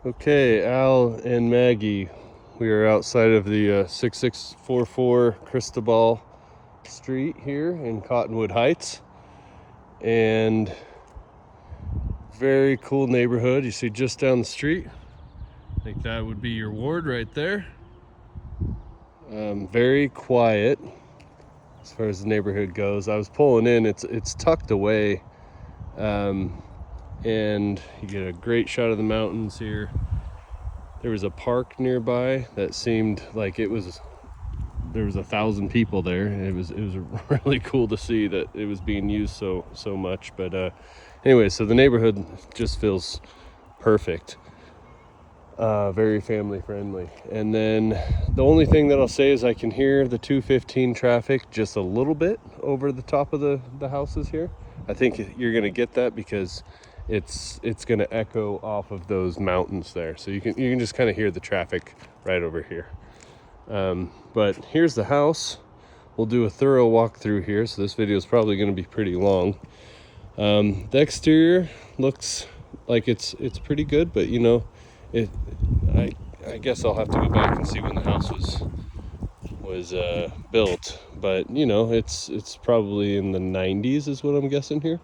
Okay, Al and Maggie, we are outside of the 6644 Cristobal Street here in Cottonwood Heights, and very cool neighborhood. You see just down the street, I think that would be your ward right there. Very quiet as far as the neighborhood goes. I was pulling in, it's tucked away, and you get a great shot of the mountains here. There was a park nearby that seemed like there was 1,000 people there. It was really cool to see that it was being used so much. But anyway, so the neighborhood just feels perfect. Very family friendly. And then the only thing that I'll say is I can hear the 215 traffic just a little bit over the top of the houses here. I think you're gonna get that because it's gonna echo off of those mountains there, so you can just kind of hear the traffic right over here. But here's the house. We'll do a thorough walkthrough here, so this video is probably going to be pretty long. The exterior looks like it's pretty good, but I guess I'll have to go back and see when the house was built. But it's probably in the 90s is what I'm guessing here.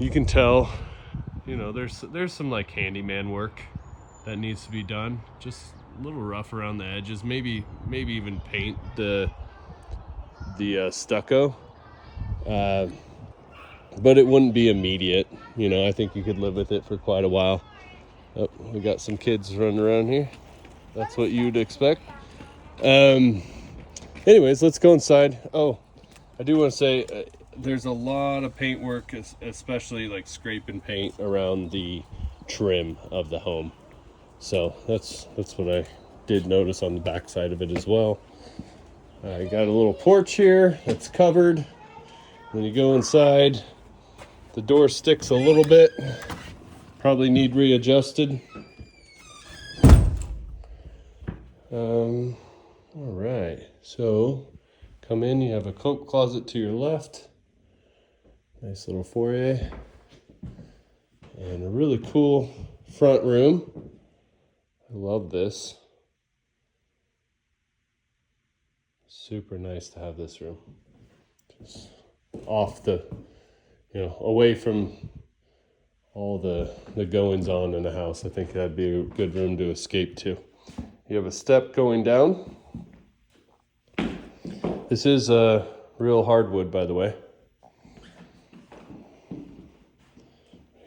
You can tell, there's some like handyman work that needs to be done. Just a little rough around the edges. Maybe even paint the stucco. But it wouldn't be immediate. I think you could live with it for quite a while. Oh, we got some kids running around here. That's what you'd expect. Anyways, let's go inside. Oh, I do want to say there's a lot of paint work, especially like scraping paint around the trim of the home. So that's what I did notice on the back side of it as well. I got a little porch here that's covered. When you go inside, the door sticks a little bit. Probably need readjusted. All right, so come in, you have a coat closet to your left. Nice little foyer. And a really cool front room. I love this. Super nice to have this room. Just off away from all the goings on in the house. I think that'd be a good room to escape to. You have a step going down. This is real hardwood, by the way.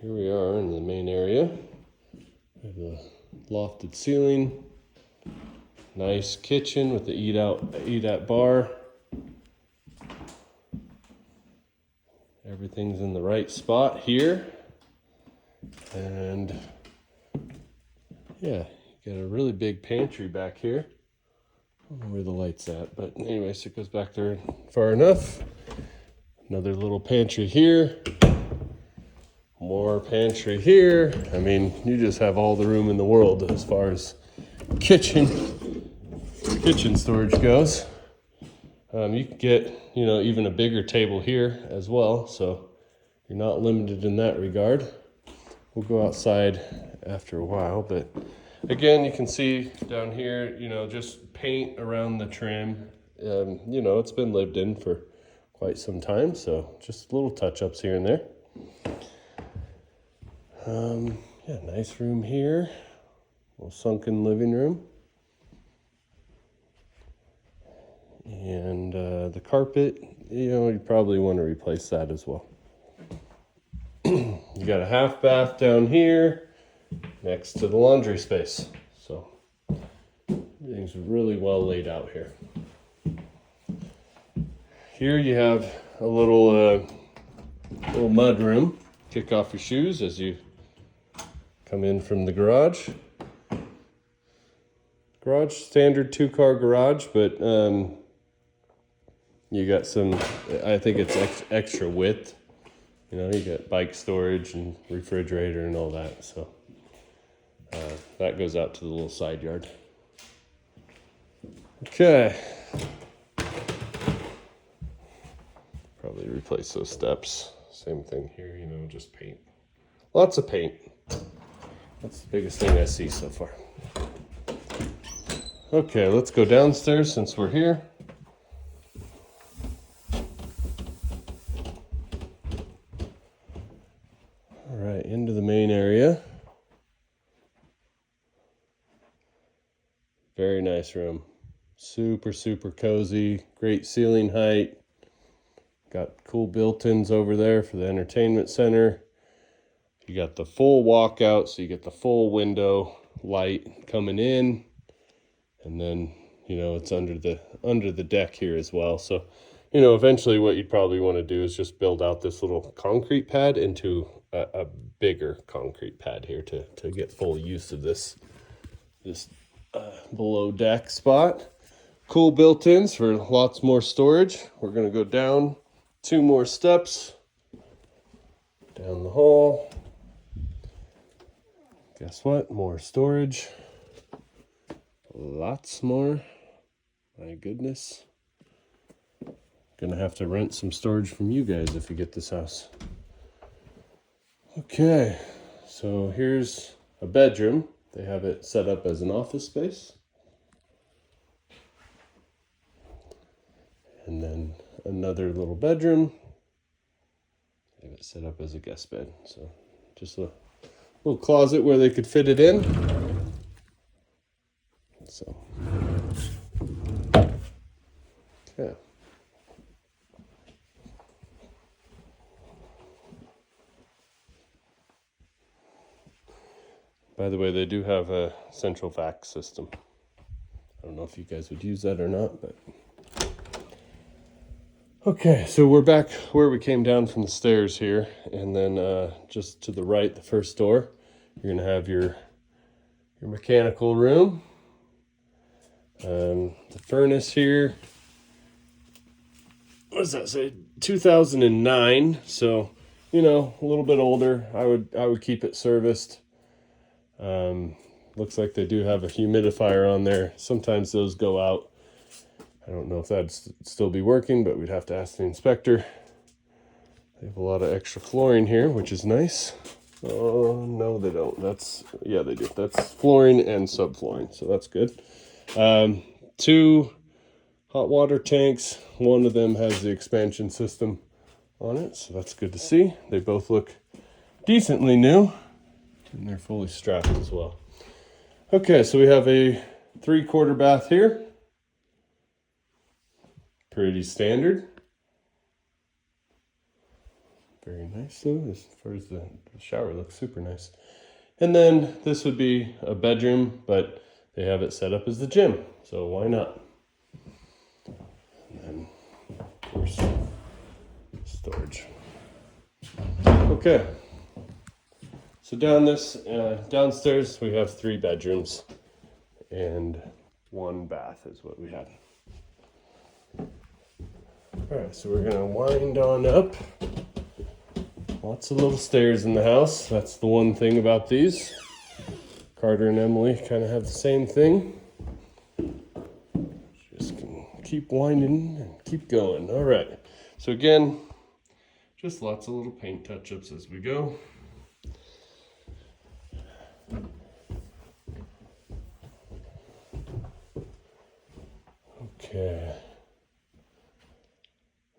Here we are in the main area. We have a lofted ceiling. Nice kitchen with the eat at bar. Everything's in the right spot here. And yeah, you got a really big pantry back here. I don't know where the light's at, but anyways, it goes back there far enough. Another little pantry here. More pantry here. I mean, you just have all the room in the world as far as kitchen storage goes. You can get, even a bigger table here as well, so you're not limited in that regard. We'll go outside after a while, but again, you can see down here, just paint around the trim. It's been lived in for quite some time, so just little touch-ups here and there. Yeah, nice room here. Little sunken living room. And the carpet, you probably want to replace that as well. You got a half bath down here next to the laundry space. So everything's really well laid out here. Here you have a little mud room. Kick off your shoes as you come in from the garage. Garage, standard 2-car garage, but you got some, I think it's extra width. You got bike storage and refrigerator and all that. So that goes out to the little side yard. Okay. Probably replace those steps. Same thing here, just paint. Lots of paint. That's the biggest thing I see so far. Okay, let's go downstairs since we're here. All right, into the main area. Very nice room. Super, super cozy. Great ceiling height. Got cool built-ins over there for the entertainment center. You got the full walkout, so you get the full window light coming in. And then, you know, it's under the deck here as well. So, you know, eventually what you'd probably want to do is just build out this little concrete pad into a bigger concrete pad here to get full use of this below deck spot. Cool built-ins for lots more storage. We're going to go down 2 more steps down the hall. Guess what? More storage. Lots more. My goodness. Gonna have to rent some storage from you guys if you get this house. Okay, so here's a bedroom. They have it set up as an office space. And then another little bedroom. They have it set up as a guest bed. So just a little closet where they could fit it in. So, okay. By the way, they do have a central vac system. I don't know if you guys would use that or not, but... Okay, so we're back where we came down from the stairs here, and then just to the right, the first door, you're gonna have your mechanical room. The furnace here, what does that say? 2009, so, you know, a little bit older. I would keep it serviced. Looks like they do have a humidifier on there. Sometimes those go out. I don't know if that'd still be working, but we'd have to ask the inspector. They have a lot of extra flooring here, which is nice. Oh, no, they don't. Yeah, they do. That's flooring and subflooring, so that's good. 2 hot water tanks. One of them has the expansion system on it, so that's good to see. They both look decently new, and they're fully strapped as well. Okay, so we have a 3/4 bath here. Pretty standard. Very nice though, as far as the shower looks super nice. And then this would be a bedroom, but they have it set up as the gym, so why not? And then, of course, storage. Okay. So downstairs we have 3 bedrooms and 1 bath is what we have. All right, so we're gonna wind on up. Lots of little stairs in the house. That's the one thing about these. Carter and Emily kind of have the same thing. Just can keep winding and keep going. All right, so again, just lots of little paint touch-ups as we go. Okay.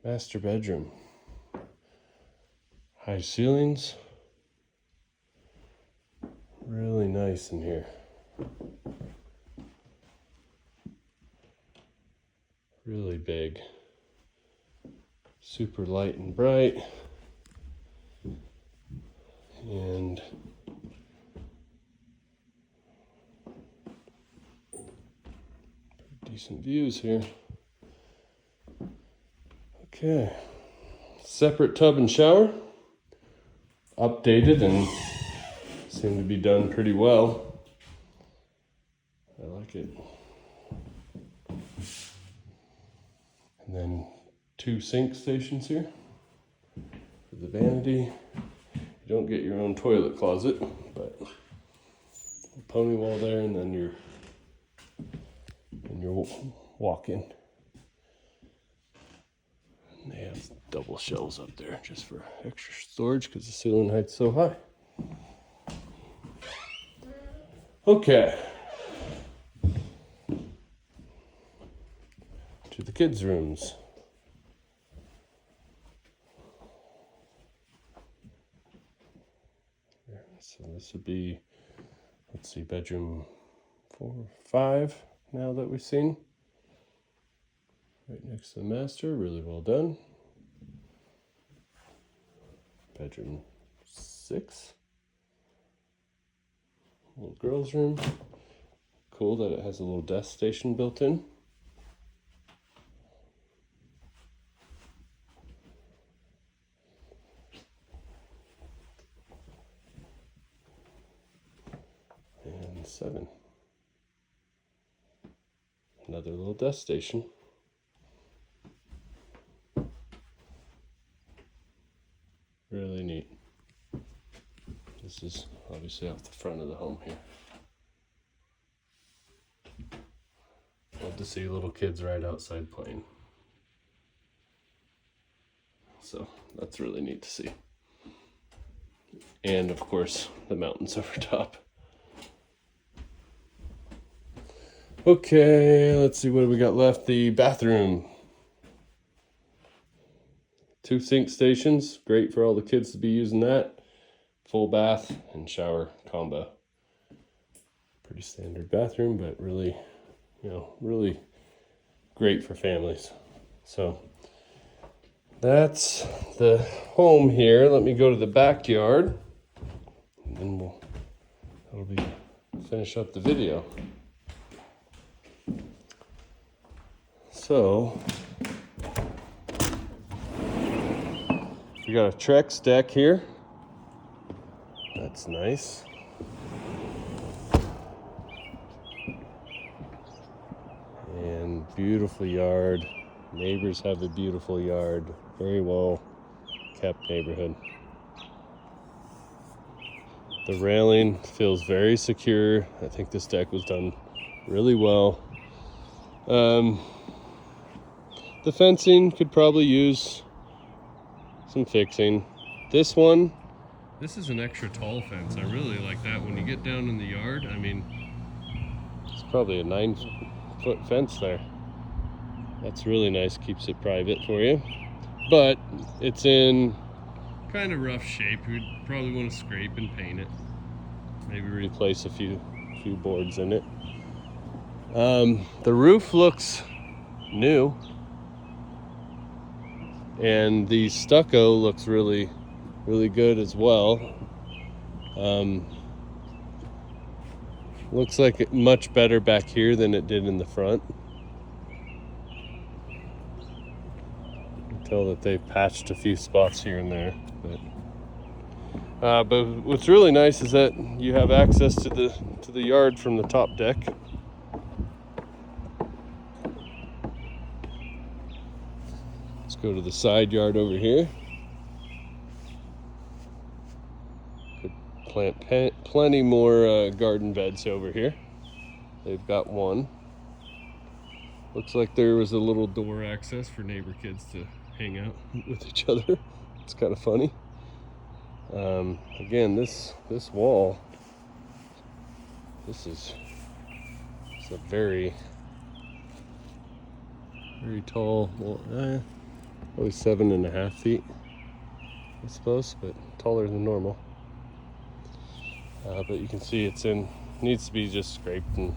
Master bedroom. High ceilings. Really nice in here. Really big. Super light and bright. And decent views here. Okay. Separate tub and shower. Updated and seem to be done pretty well. I like it. And then 2 sink stations here for the vanity. You don't get your own toilet closet, but a pony wall there, and then your walk-in. And they have double shelves up there just for extra storage because the ceiling height's so high. Okay. To the kids' rooms. So this would be, let's see, bedroom 4, 5 now that we've seen. Right next to the master, really well done. Bedroom 6. Little girls' room. Cool that it has a little desk station built in. And 7. Another little desk station. Really neat. This is obviously off the front of the home here. Love to see little kids right outside playing. So that's really neat to see. And of course, the mountains over top. Okay, let's see, what do we got left? The bathroom. 2 sink stations, great for all the kids to be using that. Full bath and shower combo. Pretty standard bathroom, but really, really great for families. So that's the home here. Let me go to the backyard, and then that'll be finish up the video. So we got a Trex deck here. That's nice. And beautiful yard. Neighbors have a beautiful yard. Very well kept neighborhood. The railing feels very secure. I think this deck was done really well. The fencing could probably use some fixing. This is an extra tall fence. I really like that. When you get down in the yard, I mean, it's probably a 9-foot fence there. That's really nice, keeps it private for you. But it's in kind of rough shape. You'd probably want to scrape and paint it. Maybe replace a few boards in it. The roof looks new. And the stucco looks really, really good as well. Looks like it much better back here than it did in the front. You can tell that they've patched a few spots here and there. But what's really nice is that you have access to the yard from the top deck. Let's go to the side yard over here. Could plant plenty more garden beds over here. They've got one. Looks like there was a little door access for neighbor kids to hang out with each other. It's kind of funny. Again, this wall, it's a very, very tall wall. Probably 7.5 feet, I suppose, but taller than normal. But you can see needs to be just scraped and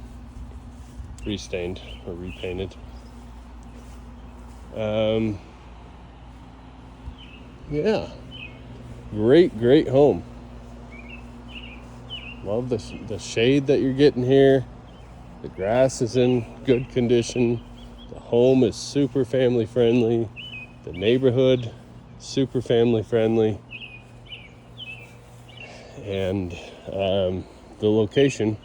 restained or repainted. Yeah, great home. Love the shade that you're getting here. The grass is in good condition. The home is super family friendly. The neighborhood, super family friendly. And the location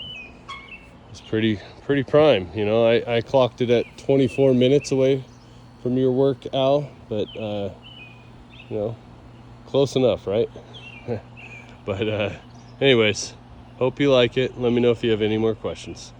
is pretty prime. I clocked it at 24 minutes away from your work, Al, but close enough, right? But anyways, hope you like it. Let me know if you have any more questions.